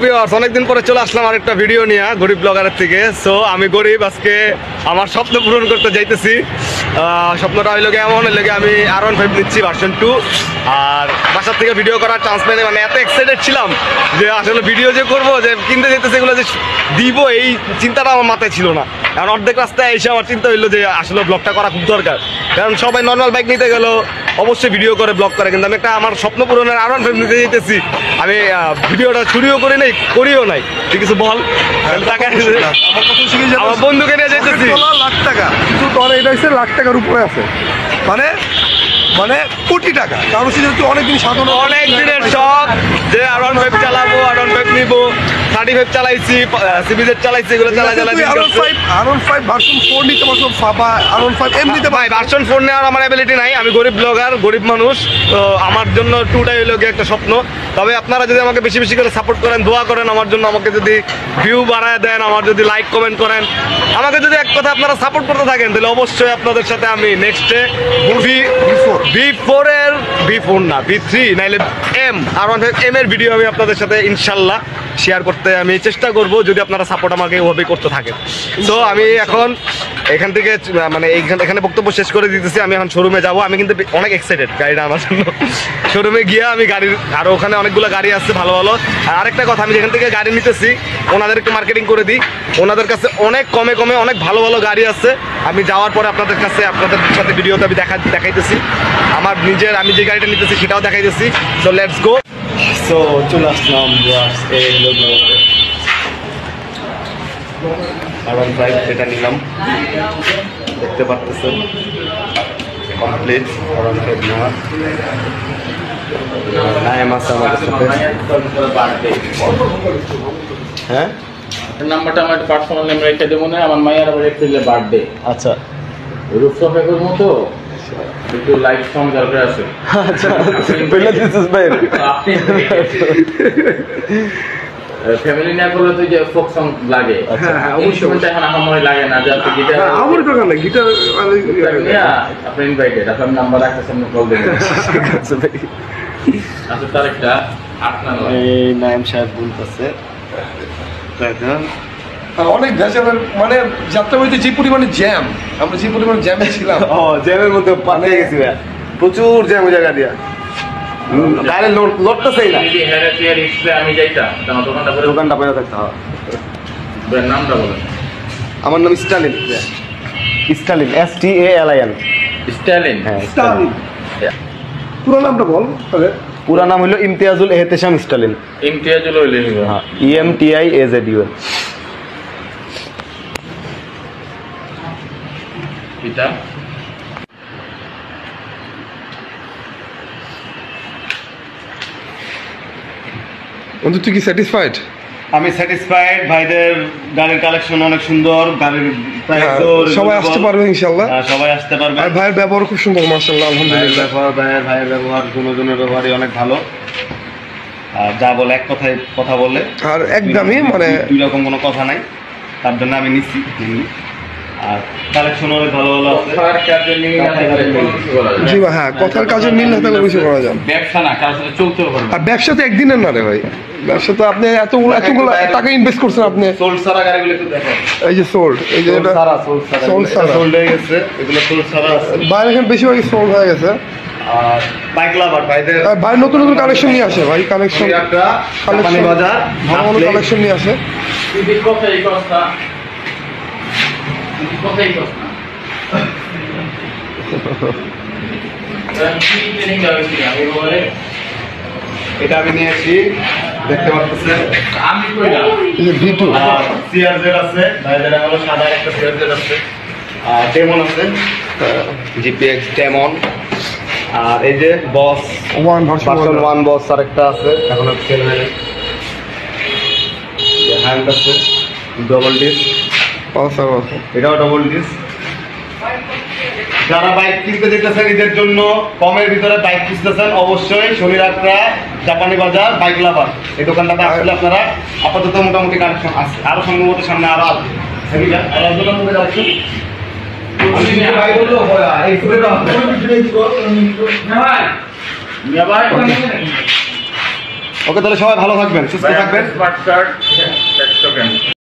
Viewers, অনেকদিন পরে চলে আসলাম আরেকটা ভিডিও নিয়ে গরিব ব্লগারের থেকে। সো আমি গরিব, আজকে আমার স্বপ্ন পূরণ করতে যাইতেছি। স্বপ্নটা হইল গিয়ে এমন হইল গিয়ে আমি R15 নিচ্ছি ভার্সন 2। আর বাসার থেকে ভিডিও করার চান্স পাইনি, মানে এত এক্সাইটেড ছিলাম যে আসলে ভিডিও যে করবো, যে কিনতে যেতেছে এগুলো যে দিব, এই চিন্তাটা আমার মাথায় ছিল না। কারণ অর্ধেক রাস্তায় এসে আমার চিন্তা হইলো যে আসলে ব্লগটা করা খুব দরকার। কারণ সবাই নর্মাল বাইক নিতে গেলেও অবশ্যই ভিডিও করে, ব্লগ করে, কিন্তু আমি একটা আমার স্বপ্ন পূরণের R15 নিতে যেতেছি। আমি ভিডিওটা শুরুও করি নাই, করিও নাই। তুই কিছু বল। আমার বন্ধুকে নিয়ে যেতেছি। লাখ টাকা কিন্তু তোর এটা হচ্ছে লাখ টাকার উপরে আছে, মানে মানে কোটি টাকা। কারণ যেহেতু অনেকদিন সাধারণ অনেক দিনের শখ যে R15 চালাবো, R15 নিবো। 35 চালাইছি, CBZ চালাইছি, এগুলো চালাই R15 ভার্সন 4 নিতে পারছো, বা R15 এম নিতে ভাই। ভার্সন 4 নেওয়ার আমার অ্যাবিলিটি নাই, আমি গরিব ব্লগার, গরিব মানুষ। তো আমার জন্য 2টাই হইলো গিয়ে একটা স্বপ্ন। তবে আপনারা যদি আমাকে বেশি বেশি করে সাপোর্ট করেন, দোয়া করেন আমার জন্য, আমাকে যদি ভিউ বাড়ায় দেন, আমার যদি লাইক কমেন্ট করেন, আমাকে যদি এক কথা আপনারা সাপোর্ট করতে থাকেন, তাহলে অবশ্যই আপনাদের সাথে আমি নেক্সটে V4 এর V4 না V3 নাইলে R15 M এর ভিডিও আমি আপনাদের সাথে ইনশাল্লাহ শেয়ার করতে আমি চেষ্টা করব, যদি আপনারা সাপোর্ট আমাকে ওভাবে করতে থাকেন। তো আমি এখন এখান থেকে মানে এখানে বক্তব্য শেষ করে দিতেছি। আমি এখন শোরুমে যাব। আমি কিন্তু অনেক এক্সাইটেড গাড়িটা আমার জন্য। শোরুমে গিয়ে আমি গাড়ির আরও ওখানে অনেকগুলো গাড়ি আসছে ভালো ভালো। আর আরেকটা কথা, আমি যেখান থেকে গাড়ি নিতেছি ওনাদের একটু মার্কেটিং করে দিই। ওনাদের কাছে অনেক কমে অনেক ভালো ভালো গাড়ি আছে। আমি যাওয়ার পরে আপনাদের সাথে ভিডিওতে আমি দেখাইতেছি। আমি যে গাড়িটা নিতেছি সেটাও দেখাইতেছি। So let's go. সো চলে আসলাম R15 এটা নিলাম, দেখতে পাচ্ছেন কমপ্লিট R15 নেওয়া। নাইম আছে আমাদের সাথে। হ্যাঁ, নাম্বারটা আমার পার্সোনাল নাম্বার রেখে দেবো না, আমার মায়ের আবার এপ্রিলে বার্থডে। আচ্ছা, রূপসা বেগমের মতো একটু লাইক সং দরকার আছে। আচ্ছা বলে দিছিস ভাই। ফ্যামিলি না করলে তো যে ফোক সং লাগে। হ্যাঁ ইনস্ট্রুমেন্ট এখন আমার লাগে না, যা তো গিটার আমার দরকার নেই, গিটার আপনি ইনভাইটেড, আপনার নাম্বার রাখতে সামনে কল দেবেন। আচ্ছা, তার একটা আপনার এই নাইম সাহেব বলতেছে অনেক ভেজালের, মানে যাত্রাবাড়িতে যে পরিমাণে জ্যাম, আমরা যে পরিমাণে জ্যামে ছিলাম, জ্যামের মধ্যে পালিয়ে গেছি ভাই, প্রচুর জ্যাম ওই জায়গা দিয়া। গাড়ি লড়তেছেই না। আমি যাইতাম দোকানটা পেয়ে থাকতে হবে। নামটা বলেন। আমার নাম স্টালিন। Stalin, STALIN। স্টালিন। হ্যাঁ, স্টালিন। পুরো নামটা বল তাহলে। পুরা নাম হলো ইমতিয়াজুল এহতেশাম স্টালিন। ইমতিয়াজুল হইলে হ্যাঁ, EMTIAZUL। পিতা বন্ধু, তুই কি স্যাটিসফাইড? আমি স্যাটিসফাইড। ভাইদের গাড়ির কালেকশন অনেক সুন্দর, গাড়ির সবাই আসতে পারবে ইনশাআল্লাহ। সবাই আসতে পারবে। আর ভাইয়ের ব্যবহার খুব সুন্দর, মাশাআল্লাহ, আলহামদুলিল্লাহ। ভাইয়ের ব্যবহার, দুজনের ব্যবহারই অনেক ভালো। আর যা বলে এক কথায় কথা বলে, আর একদমই মানে দুই রকম কোনো কথা নাই, তার জন্য আমি নিচ্ছি। আর কালেকশন অনেক ভালো ভালো আছে। জি ভাই, হ্যাঁ, কথার কাজে মিল না থাকলে কিছু করা যায় না। ব্যবসা না, কারোর সাথে চলতে হবে। আর ব্যবসা তো একদিনের না রে ভাই, ব্যবসা তো আপনি এতগুলো টাকা ইনভেস্ট করছেন। আপনি সোল্ড সারা গাড়িগুলো একটু দেখো। এই যে সোল্ড, এই যে এটা সোল্ড হয়ে গেছে, এগুলো সোল্ড সারা আছে। বাইরে এখানে বেশিরভাগই সোল্ড হয়ে গেছে। আর বাইক লাভার ভাইদের, ভাই নতুন নতুন কালেকশন নিয়ে আসে, ভাই কালেকশন বাজার ভালো ভালো কালেকশন নিয়ে আসে। এটা আমি নিয়েছি, দেখতে পাচ্ছেন। V2 CRZ আছে ভাইদের, হলো সাদা একটা CRZ আছে, আর ডেমন আছে, GPX ডেমন। আর এই যে বস 1 ভার্সন 1 বস আর একটা আছে, এখনো সেল হয়নি। হ্যান্ড আছে ডবল ডিস্ক, এটাও ডবল ডিস্ক। যারা বাইক কিনতে যেতেছেন ঈদের জন্য কমের ভিতরে বাইক খুঁজতেছেন, অবশ্যই শনিরাত্রা জাপানি বাজার বাইক লাভার এই দোকানটাতে আসলে আপনারা আপাতত মোটামুটি কালেকশন আছে। আরো সম্ভবত সামনে আরো আসবে। ওকে, তাহলে সবাই ভালো থাকবেন, সুস্থ থাকবেন। স্মার্ট কার্ড 100 টাকা।